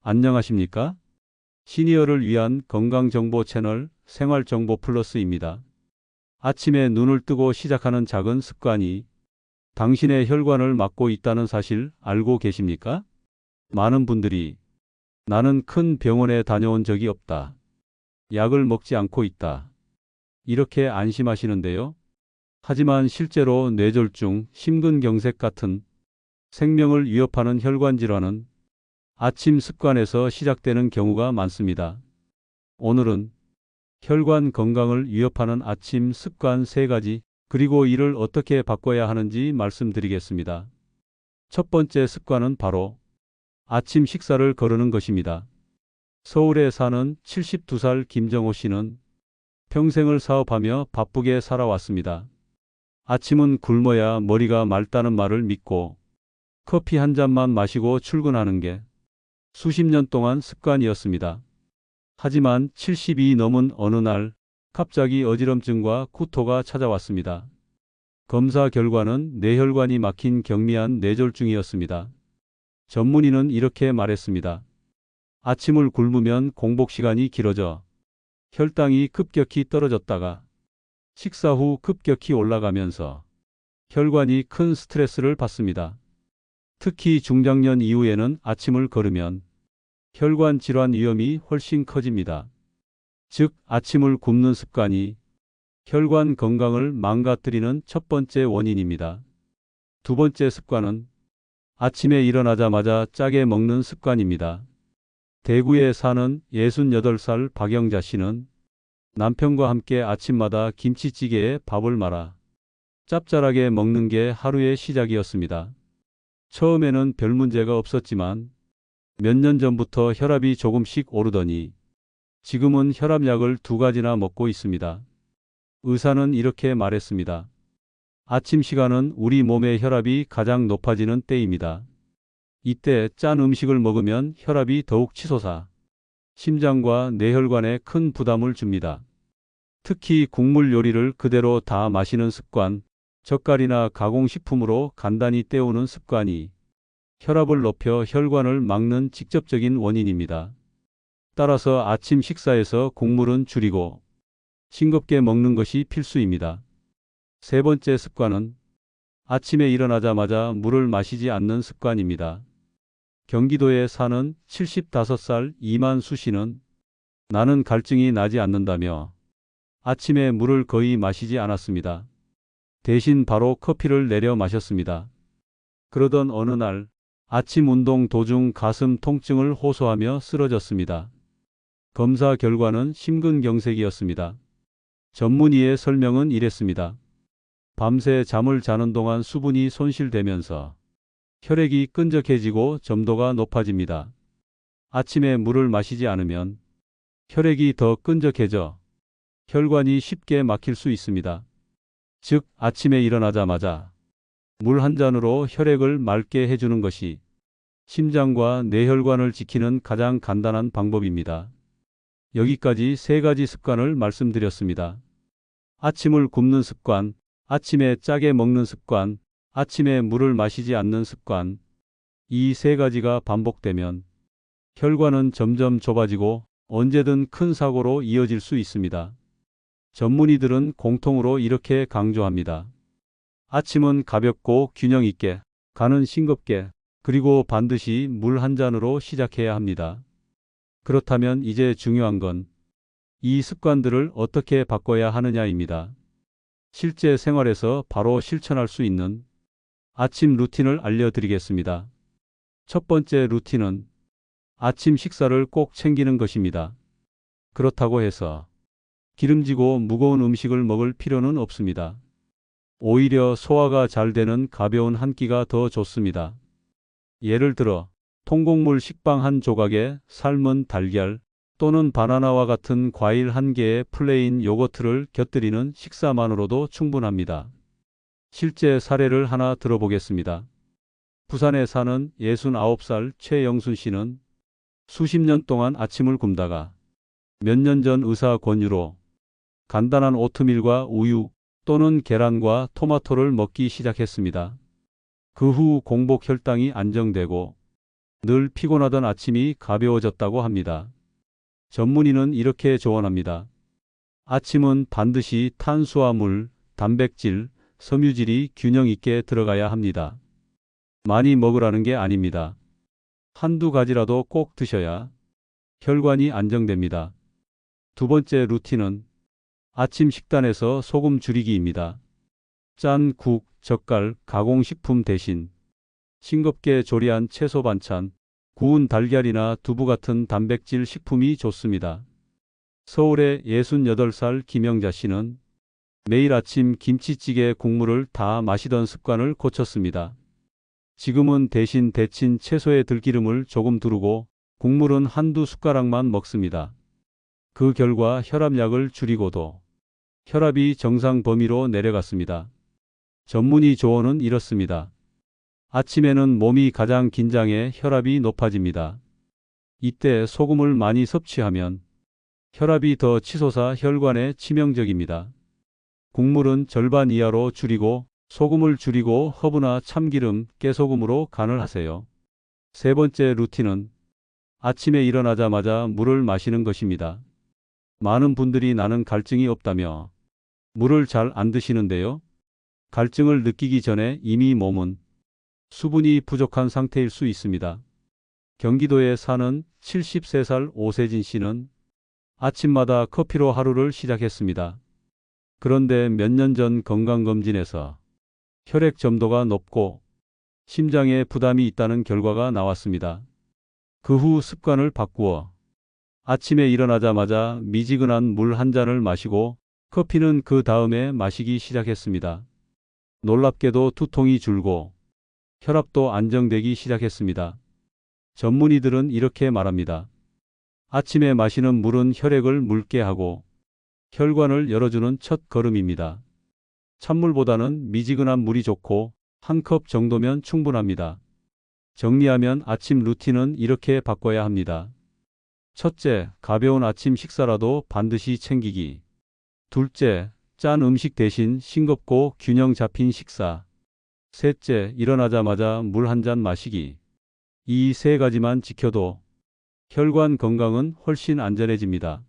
안녕하십니까? 시니어를 위한 건강정보 채널 생활정보 플러스입니다. 아침에 눈을 뜨고 시작하는 작은 습관이 당신의 혈관을 막고 있다는 사실 알고 계십니까? 많은 분들이 나는 큰 병원에 다녀온 적이 없다. 약을 먹지 않고 있다. 이렇게 안심하시는데요. 하지만 실제로 뇌졸중, 심근경색 같은 생명을 위협하는 혈관 질환은 아침 습관에서 시작되는 경우가 많습니다. 오늘은 혈관 건강을 위협하는 아침 습관 3가지, 그리고 이를 어떻게 바꿔야 하는지 말씀드리겠습니다. 첫 번째 습관은 바로 아침 식사를 거르는 것입니다. 서울에 사는 72살 김정호 씨는 평생을 사업하며 바쁘게 살아왔습니다. 아침은 굶어야 머리가 맑다는 말을 믿고 커피 한 잔만 마시고 출근하는 게 수십 년 동안 습관이었습니다. 하지만 70이 넘은 어느 날 갑자기 어지럼증과 구토가 찾아왔습니다. 검사 결과는 뇌혈관이 막힌 경미한 뇌졸중이었습니다. 전문의는 이렇게 말했습니다. 아침을 굶으면 공복 시간이 길어져 혈당이 급격히 떨어졌다가 식사 후 급격히 올라가면서 혈관이 큰 스트레스를 받습니다. 특히 중장년 이후에는 아침을 거르면 혈관 질환 위험이 훨씬 커집니다. 즉, 아침을 굶는 습관이 혈관 건강을 망가뜨리는 첫 번째 원인입니다. 두 번째 습관은 아침에 일어나자마자 짜게 먹는 습관입니다. 대구에 사는 68살 박영자 씨는 남편과 함께 아침마다 김치찌개에 밥을 말아 짭짤하게 먹는 게 하루의 시작이었습니다. 처음에는 별 문제가 없었지만 몇 년 전부터 혈압이 조금씩 오르더니 지금은 혈압약을 2가지나 먹고 있습니다. 의사는 이렇게 말했습니다. 아침 시간은 우리 몸의 혈압이 가장 높아지는 때입니다. 이때 짠 음식을 먹으면 혈압이 더욱 치솟아 심장과 뇌혈관에 큰 부담을 줍니다. 특히 국물 요리를 그대로 다 마시는 습관, 젓갈이나 가공식품으로 간단히 때우는 습관이 혈압을 높여 혈관을 막는 직접적인 원인입니다. 따라서 아침 식사에서 국물은 줄이고 싱겁게 먹는 것이 필수입니다. 세 번째 습관은 아침에 일어나자마자 물을 마시지 않는 습관입니다. 경기도에 사는 75살 이만수 씨는 나는 갈증이 나지 않는다며 아침에 물을 거의 마시지 않았습니다. 대신 바로 커피를 내려 마셨습니다. 그러던 어느 날 아침 운동 도중 가슴 통증을 호소하며 쓰러졌습니다. 검사 결과는 심근경색이었습니다. 전문의의 설명은 이랬습니다. 밤새 잠을 자는 동안 수분이 손실되면서 혈액이 끈적해지고 점도가 높아집니다. 아침에 물을 마시지 않으면 혈액이 더 끈적해져 혈관이 쉽게 막힐 수 있습니다. 즉, 아침에 일어나자마자 물 한 잔으로 혈액을 맑게 해주는 것이 심장과 뇌혈관을 지키는 가장 간단한 방법입니다. 여기까지 3가지 습관을 말씀드렸습니다. 아침을 굶는 습관, 아침에 짜게 먹는 습관, 아침에 물을 마시지 않는 습관. 이 3가지가 반복되면 혈관은 점점 좁아지고 언제든 큰 사고로 이어질 수 있습니다. 전문의들은 공통으로 이렇게 강조합니다. 아침은 가볍고 균형 있게, 간은 싱겁게, 그리고 반드시 물 한 잔으로 시작해야 합니다. 그렇다면 이제 중요한 건 이 습관들을 어떻게 바꿔야 하느냐입니다. 실제 생활에서 바로 실천할 수 있는 아침 루틴을 알려드리겠습니다. 첫 번째 루틴은 아침 식사를 꼭 챙기는 것입니다. 그렇다고 해서 기름지고 무거운 음식을 먹을 필요는 없습니다. 오히려 소화가 잘 되는 가벼운 한 끼가 더 좋습니다. 예를 들어 통곡물 식빵 한 조각에 삶은 달걀 또는 바나나와 같은 과일 한 개에 플레인 요거트를 곁들이는 식사만으로도 충분합니다. 실제 사례를 하나 들어보겠습니다. 부산에 사는 69살 최영순 씨는 수십 년 동안 아침을 굶다가 몇 년 전 의사 권유로 간단한 오트밀과 우유 또는 계란과 토마토를 먹기 시작했습니다. 그 후 공복 혈당이 안정되고 늘 피곤하던 아침이 가벼워졌다고 합니다. 전문의는 이렇게 조언합니다. 아침은 반드시 탄수화물, 단백질, 섬유질이 균형 있게 들어가야 합니다. 많이 먹으라는 게 아닙니다. 한두 가지라도 꼭 드셔야 혈관이 안정됩니다. 두 번째 루틴은 아침 식단에서 소금 줄이기입니다. 짠 국, 젓갈, 가공식품 대신 싱겁게 조리한 채소 반찬, 구운 달걀이나 두부 같은 단백질 식품이 좋습니다. 서울의 68살 김영자 씨는 매일 아침 김치찌개 국물을 다 마시던 습관을 고쳤습니다. 지금은 대신 데친 채소에 들기름을 조금 두르고 국물은 한두 숟가락만 먹습니다. 그 결과 혈압약을 줄이고도 혈압이 정상 범위로 내려갔습니다. 전문의 조언은 이렇습니다. 아침에는 몸이 가장 긴장해 혈압이 높아집니다. 이때 소금을 많이 섭취하면 혈압이 더 치솟아 혈관에 치명적입니다. 국물은 절반 이하로 줄이고 소금을 줄이고 허브나 참기름, 깨소금으로 간을 하세요. 세 번째 루틴은 아침에 일어나자마자 물을 마시는 것입니다. 많은 분들이 나는 갈증이 없다며 물을 잘 안 드시는데요. 갈증을 느끼기 전에 이미 몸은 수분이 부족한 상태일 수 있습니다. 경기도에 사는 73살 오세진 씨는 아침마다 커피로 하루를 시작했습니다. 그런데 몇 년 전 건강검진에서 혈액 점도가 높고 심장에 부담이 있다는 결과가 나왔습니다. 그 후 습관을 바꾸어 아침에 일어나자마자 미지근한 물 한 잔을 마시고 커피는 그 다음에 마시기 시작했습니다. 놀랍게도 두통이 줄고 혈압도 안정되기 시작했습니다. 전문의들은 이렇게 말합니다. 아침에 마시는 물은 혈액을 묽게 하고 혈관을 열어주는 첫 걸음입니다. 찬물보다는 미지근한 물이 좋고 한 컵 정도면 충분합니다. 정리하면 아침 루틴은 이렇게 바꿔야 합니다. 첫째, 가벼운 아침 식사라도 반드시 챙기기. 둘째, 짠 음식 대신 싱겁고 균형 잡힌 식사. 셋째, 일어나자마자 물 한 잔 마시기. 이 세 가지만 지켜도 혈관 건강은 훨씬 안전해집니다.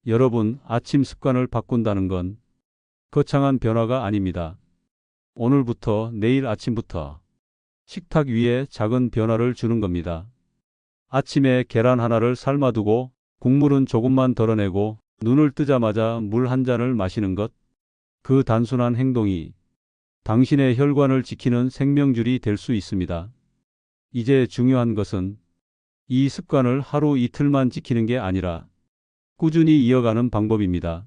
여러분, 아침 습관을 바꾼다는 건 거창한 변화가 아닙니다. 오늘부터 내일 아침부터 식탁 위에 작은 변화를 주는 겁니다. 아침에 계란 하나를 삶아두고 국물은 조금만 덜어내고 눈을 뜨자마자 물 한 잔을 마시는 것. 그 단순한 행동이 당신의 혈관을 지키는 생명줄이 될 수 있습니다. 이제 중요한 것은 이 습관을 하루 이틀만 지키는 게 아니라 꾸준히 이어가는 방법입니다.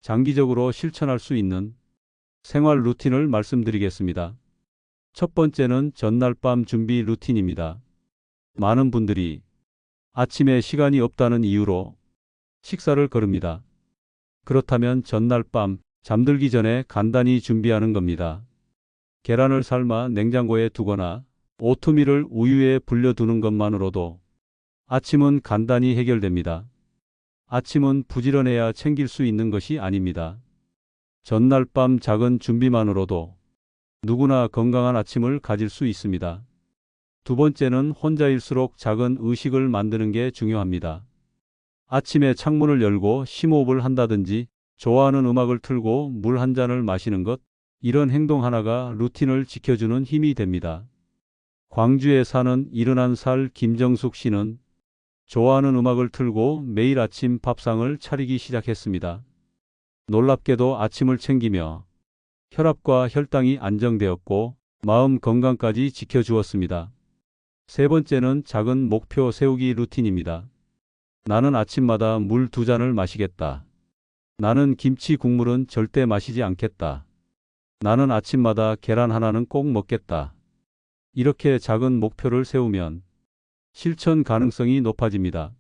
장기적으로 실천할 수 있는 생활 루틴을 말씀드리겠습니다. 첫 번째는 전날 밤 준비 루틴입니다. 많은 분들이 아침에 시간이 없다는 이유로 식사를 거릅니다. 그렇다면 전날 밤 잠들기 전에 간단히 준비하는 겁니다. 계란을 삶아 냉장고에 두거나 오트밀을 우유에 불려두는 것만으로도 아침은 간단히 해결됩니다. 아침은 부지런해야 챙길 수 있는 것이 아닙니다. 전날 밤 작은 준비만으로도 누구나 건강한 아침을 가질 수 있습니다. 두 번째는 혼자일수록 작은 의식을 만드는 게 중요합니다. 아침에 창문을 열고 심호흡을 한다든지 좋아하는 음악을 틀고 물 한 잔을 마시는 것, 이런 행동 하나가 루틴을 지켜주는 힘이 됩니다. 광주에 사는 71살 김정숙 씨는 좋아하는 음악을 틀고 매일 아침 밥상을 차리기 시작했습니다. 놀랍게도 아침을 챙기며 혈압과 혈당이 안정되었고 마음 건강까지 지켜주었습니다. 세 번째는 작은 목표 세우기 루틴입니다. 나는 아침마다 물 2잔을 마시겠다. 나는 김치 국물은 절대 마시지 않겠다. 나는 아침마다 계란 하나는 꼭 먹겠다. 이렇게 작은 목표를 세우면 실천 가능성이 높아집니다.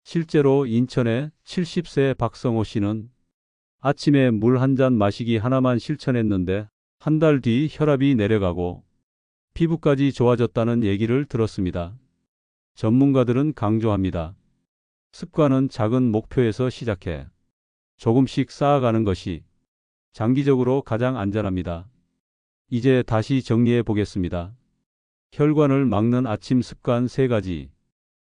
실제로 인천의 70세 박성호 씨는 아침에 물 한 잔 마시기 하나만 실천했는데 한 달 뒤 혈압이 내려가고 피부까지 좋아졌다는 얘기를 들었습니다. 전문가들은 강조합니다. 습관은 작은 목표에서 시작해 조금씩 쌓아가는 것이 장기적으로 가장 안전합니다. 이제 다시 정리해 보겠습니다. 혈관을 막는 아침 습관 3가지.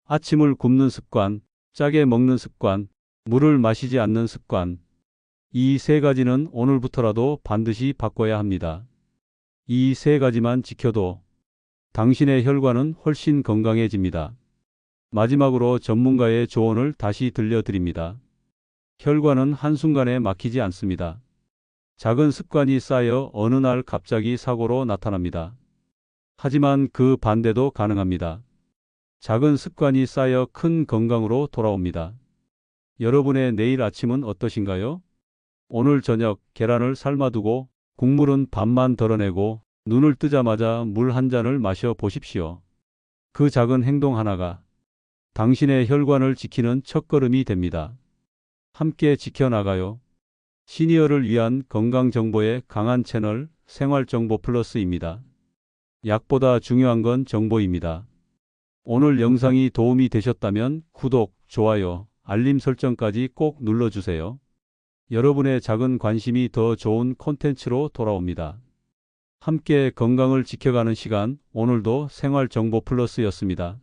아침을 굶는 습관, 짜게 먹는 습관, 물을 마시지 않는 습관. 이 3가지는 오늘부터라도 반드시 바꿔야 합니다. 이 3가지만 지켜도 당신의 혈관은 훨씬 건강해집니다. 마지막으로 전문가의 조언을 다시 들려드립니다. 혈관은 한순간에 막히지 않습니다. 작은 습관이 쌓여 어느 날 갑자기 사고로 나타납니다. 하지만 그 반대도 가능합니다. 작은 습관이 쌓여 큰 건강으로 돌아옵니다. 여러분의 내일 아침은 어떠신가요? 오늘 저녁 계란을 삶아두고 국물은 반만 덜어내고 눈을 뜨자마자 물 한 잔을 마셔 보십시오. 그 작은 행동 하나가 당신의 혈관을 지키는 첫걸음이 됩니다. 함께 지켜나가요. 시니어를 위한 건강정보의 강한 채널 생활정보 플러스입니다. 약보다 중요한 건 정보입니다. 오늘 영상이 도움이 되셨다면 구독, 좋아요, 알림 설정까지 꼭 눌러주세요. 여러분의 작은 관심이 더 좋은 콘텐츠로 돌아옵니다. 함께 건강을 지켜가는 시간, 오늘도 생활정보 플러스였습니다.